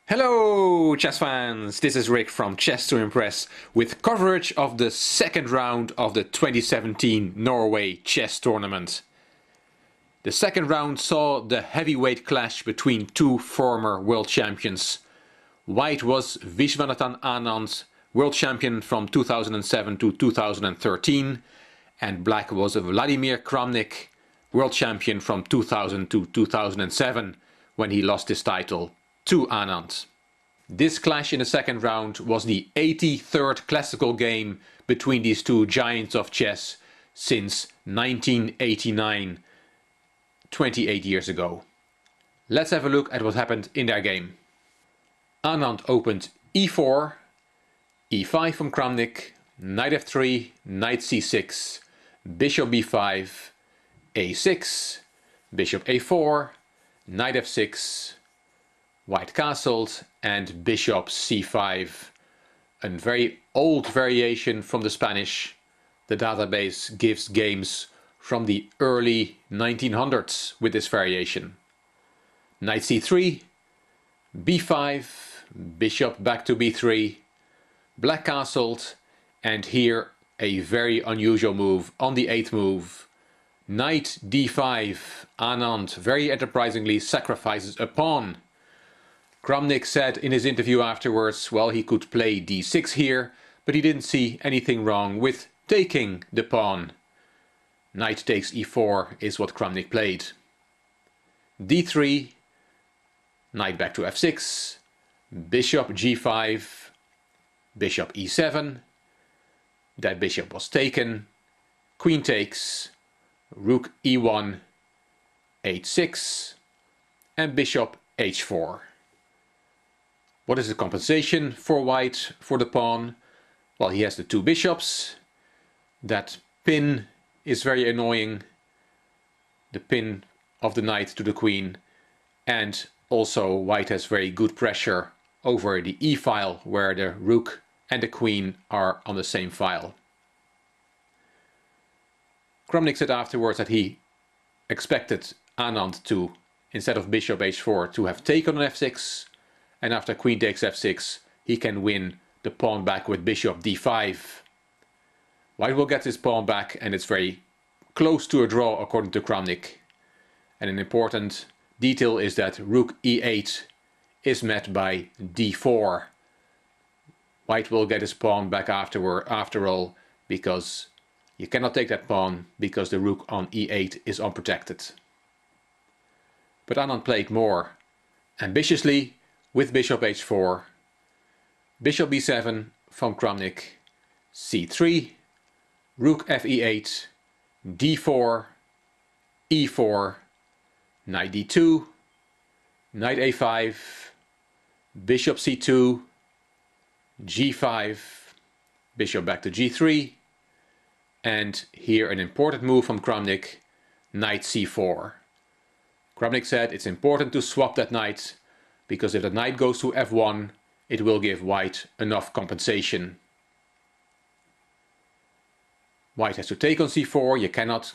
Hello chess fans, this is Rick from Chess to Impress with coverage of the second round of the 2017 Norway chess tournament. The second round saw the heavyweight clash between two former world champions. White was Vishwanathan Anand, world champion from 2007 to 2013, and black was Vladimir Kramnik, world champion from 2000 to 2007, when he lost his title to Anand. This clash in the second round was the 83rd classical game between these two giants of chess since 1989, 28 years ago. Let's have a look at what happened in their game. Anand opened e4, e5 from Kramnik, knight f3, knight c6, bishop b5, a6, bishop a4, knight f6, white castled, and bishop c5. A very old variation from the Spanish. The database gives games from the early 1900s with this variation. Knight c3, b5, bishop back to b3, black castled, and here a very unusual move on the 8th move. Knight d5, Anand very enterprisingly sacrifices a pawn. Kramnik said in his interview afterwards, well, he could play d6 here, but he didn't see anything wrong with taking the pawn. Knight takes e4 is what Kramnik played. d3, knight back to f6, bishop g5, bishop e7, that bishop was taken, queen takes, rook e1, h6, and bishop h4. What is the compensation for white for the pawn? Well, he has the two bishops. That pin is very annoying. The pin of the knight to the queen. And also white has very good pressure over the e-file where the rook and the queen are on the same file. Kramnik said afterwards that he expected Anand to, instead of bishop h4, to have taken on f6. And after queen takes f6, he can win the pawn back with bishop d5. White will get his pawn back, and it's very close to a draw according to Kramnik. And an important detail is that rook e8 is met by d4. White will get his pawn back after all, because you cannot take that pawn because the rook on e8 is unprotected. But Anand played more ambitiously with bishop h4, bishop b7 from Kramnik, c3, rook fe8, d4, e4, knight d2, knight a5, bishop c2, g5, bishop back to g3, and here an important move from Kramnik, knight c4. Kramnik said it's important to swap that knight, because if the knight goes to f1, it will give white enough compensation. White has to take on c4, you cannot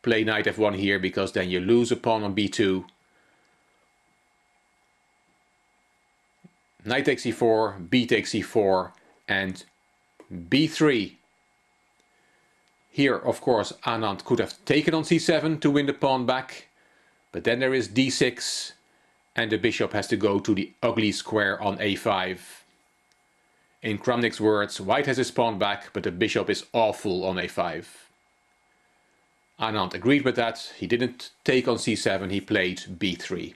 play knight f1 here because then you lose a pawn on b2. Knight takes c4, b takes c4, and b3. Here, of course, Anand could have taken on c7 to win the pawn back, but then there is d6, and the bishop has to go to the ugly square on a5. In Kramnik's words, white has his pawn back, but the bishop is awful on a5. Anand agreed with that. He didn't take on c7, he played b3.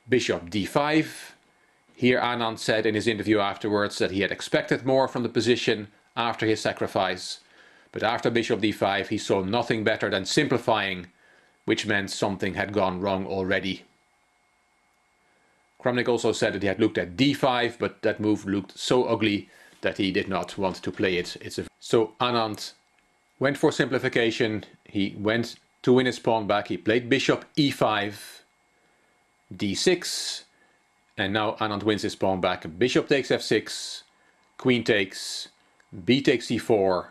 Bishop d5. Here Anand said in his interview afterwards that he had expected more from the position after his sacrifice. But after bishop d5 he saw nothing better than simplifying, which meant something had gone wrong already. Kramnik also said that he had looked at d5, but that move looked so ugly that he did not want to play it. So Anand went for simplification. He went to win his pawn back. He played bishop e5, d6, and now Anand wins his pawn back. Bishop takes f6, queen takes, b takes c4,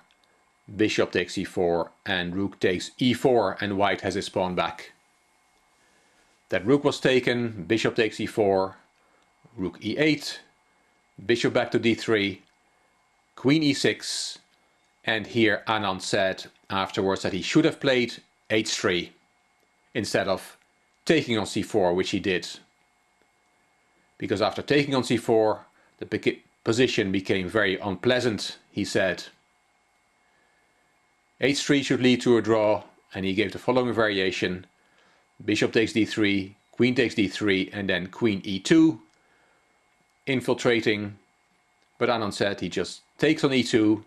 bishop takes e4, and rook takes e4, and white has his pawn back. That rook was taken, bishop takes e4, rook e8, bishop back to d3, queen e6, and here Anand said afterwards that he should have played h3 instead of taking on c4, which he did. Because after taking on c4, the position became very unpleasant, he said. h3 should lead to a draw, and he gave the following variation. Bishop takes d3, queen takes d3, and then queen e2, infiltrating. But Anand said he just takes on e2,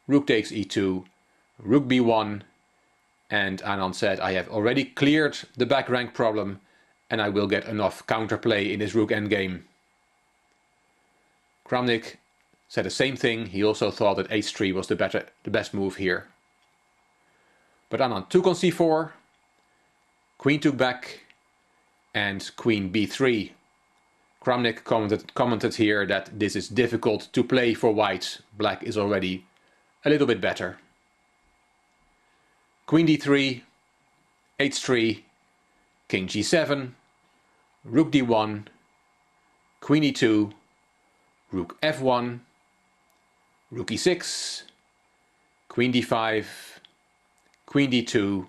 rook takes e2, rook b1, and Anand said, I have already cleared the back rank problem, and I will get enough counterplay in this rook endgame. Kramnik said the same thing. He also thought that h3 was the best move here. But Anand took on c4, queen took back, and queen b3. Kramnik commented here that this is difficult to play for white. Black is already a little bit better. Queen d3, h3, king g7, rook d1, queen e2, rook f1, rook e6, queen d5, queen d2,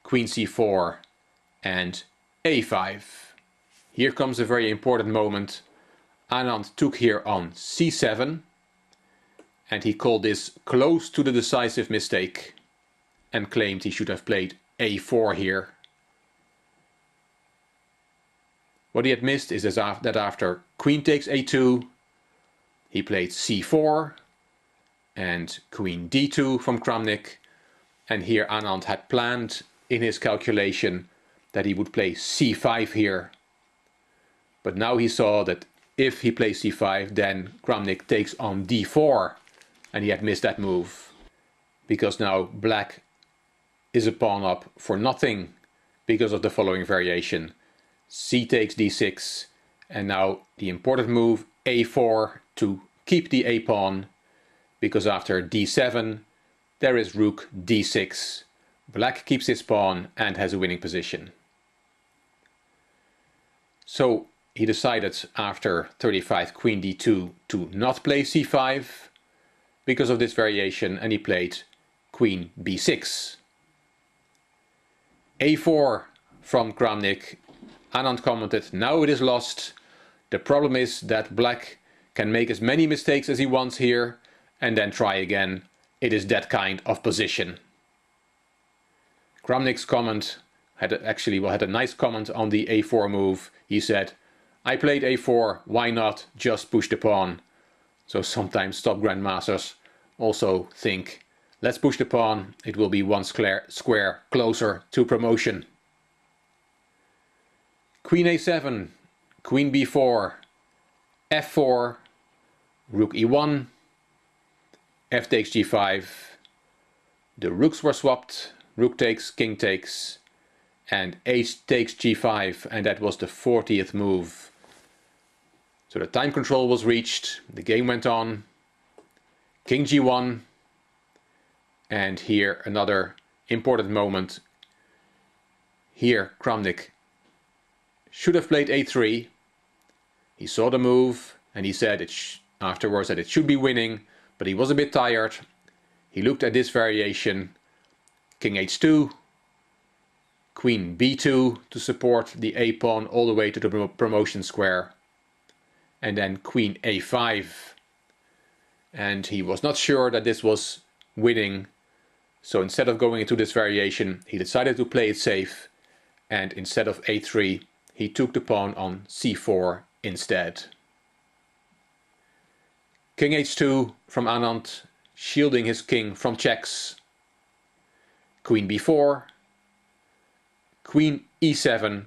queen c4, and a5. Here comes a very important moment. Anand took here on c7, and he called this close to the decisive mistake and claimed he should have played a4 here. What he had missed is that after queen takes a2, he played c4 and queen d2 from Kramnik, and here Anand had planned in his calculation that he would play c5 here. But now he saw that if he plays c5, then Kramnik takes on d4, and he had missed that move. Because now black is a pawn up for nothing because of the following variation. C takes d6, and now the important move a4 to keep the a pawn, because after d7 there is rook d6. Black keeps his pawn and has a winning position. So he decided after 35 queen d2 to not play c5 because of this variation, and he played queen b6. a4 from Kramnik. Anand commented, now it is lost. The problem is that black can make as many mistakes as he wants here and then try again. It is that kind of position. Kramnik's comment had a nice comment on the a4 move. He said, I played a4, why not just push the pawn? So sometimes top grandmasters also think, let's push the pawn, it will be one square closer to promotion. Queen a7, queen b4, f4, rook e1, f takes g5. The rooks were swapped, rook takes, king takes, and h takes g5, and that was the 40th move. So the time control was reached, the game went on, king g1, and here another important moment. Here Kramnik should have played a3. He saw the move and he said afterwards that it should be winning, but he was a bit tired. He looked at this variation, king h2, queen b2 to support the a pawn all the way to the promotion square, and then queen a5. And he was not sure that this was winning, so instead of going into this variation, he decided to play it safe, and instead of a3, he took the pawn on c4 instead. King h2 from Anand, shielding his king from checks. Queen b4, queen e7,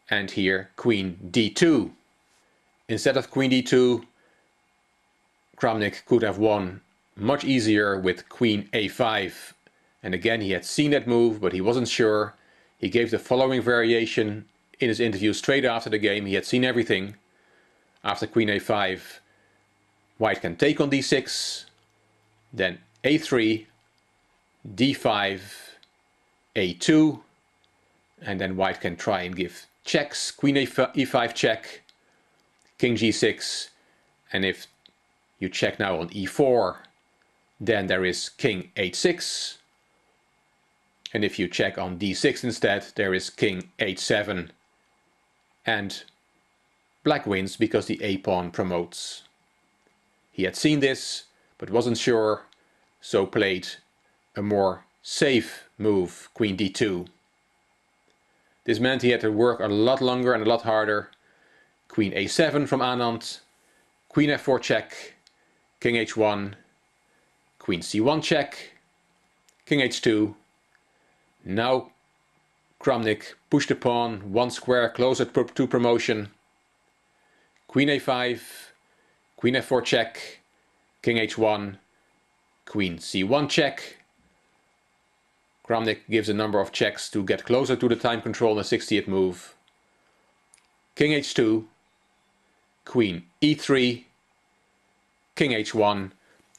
and here queen d2. Instead of queen d2, Kramnik could have won much easier with queen a5. And again, he had seen that move, but he wasn't sure. He gave the following variation in his interview straight after the game. He had seen everything. After queen a5, white can take on d6, then a3, d5, a2, And then white can try and give checks. Queen e5 check, king g6, and if you check now on e4, then there is king h6. And if you check on d6 instead, there is king h7. And black wins because the a-pawn promotes. He had seen this, but wasn't sure, so played a more safe move, queen d2. This meant he had to work a lot longer and a lot harder. Queen a7 from Anand, queen f4 check, king h1, queen c1 check, king h2. Now Kramnik pushed the pawn one square closer to promotion. Queen a5, queen f4 check, king h1, queen c1 check. Kramnik gives a number of checks to get closer to the time control in the 60th move. King h2, queen e3, king h1,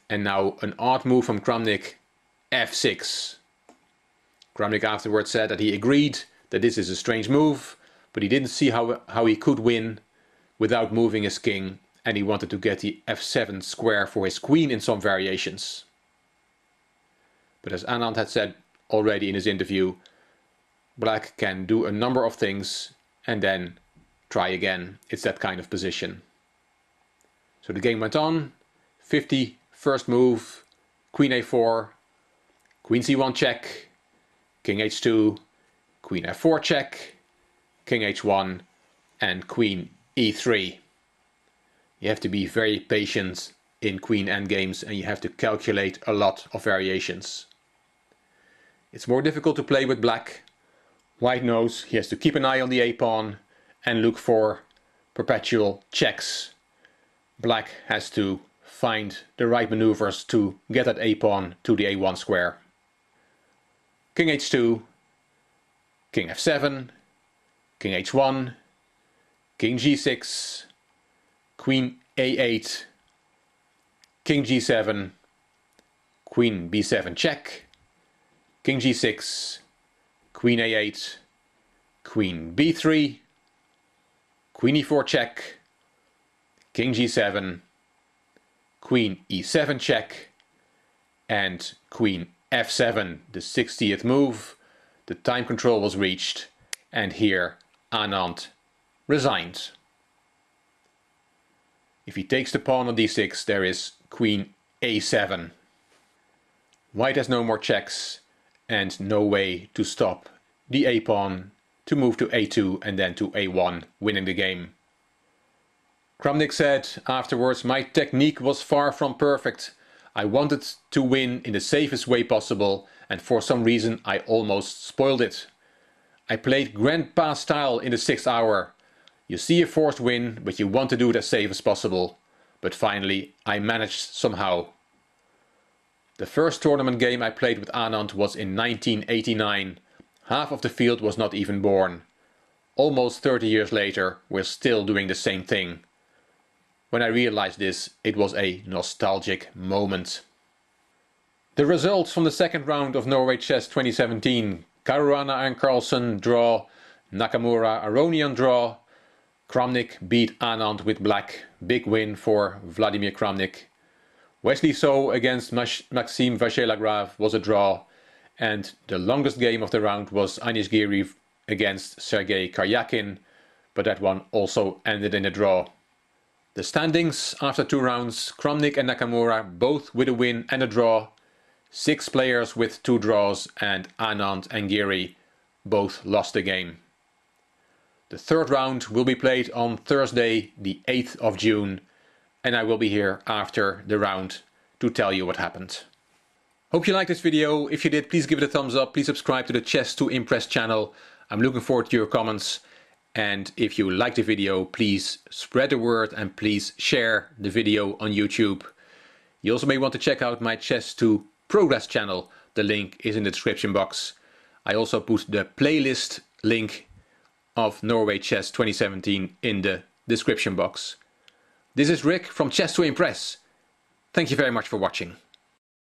and now an odd move from Kramnik, f6. Kramnik afterwards said that he agreed that this is a strange move, but he didn't see how he could win without moving his king, and he wanted to get the f7 square for his queen in some variations. But as Anand had said already in his interview, black can do a number of things and then try again. It's that kind of position. So the game went on. 51st move, queen a4, queen c1 check, king h2, queen f4 check, king h1, and queen e3. You have to be very patient in queen endgames and you have to calculate a lot of variations. It's more difficult to play with black. White knows he has to keep an eye on the a-pawn and look for perpetual checks. Black has to find the right maneuvers to get that a-pawn to the a1 square. King h2, king f7, king h1, king g6, queen a8, king g7, queen b7 check, king g6, queen a8, queen b3, queen e4 check, king g7, queen e7 check, and queen f7, the 60th move. The time control was reached, and here Anand resigned. If he takes the pawn on d6, there is queen a7. White has no more checks and no way to stop the a-pawn to move to a2 and then to a1, winning the game. Kramnik said afterwards, "My technique was far from perfect. I wanted to win in the safest way possible, and for some reason I almost spoiled it. I played grandpa style in the 6th hour. You see a forced win, but you want to do it as safe as possible. But finally I managed somehow." The first tournament game I played with Anand was in 1989. Half of the field was not even born. Almost 30 years later, we're still doing the same thing. When I realized this, it was a nostalgic moment. The results from the second round of Norway Chess 2017. Caruana and Carlsen draw, Nakamura Aronian draw. Kramnik beat Anand with black, big win for Vladimir Kramnik. Wesley So against Maxime Vachier-Lagrave was a draw, and the longest game of the round was Anish Giri against Sergei Karyakin, but that one also ended in a draw. The standings after 2 rounds, Kramnik and Nakamura both with a win and a draw, 6 players with 2 draws, and Anand and Giri both lost the game. The third round will be played on Thursday the 8th of June, and I will be here after the round to tell you what happened. Hope you liked this video. If you did, please give it a thumbs up. Please subscribe to the Chess to Impress channel. I'm looking forward to your comments. And if you like the video, please spread the word and please share the video on YouTube. You also may want to check out my Chess to Progress channel. The link is in the description box. I also put the playlist link of Norway Chess 2017 in the description box. This is Rick from Chess to Impress. Thank you very much for watching.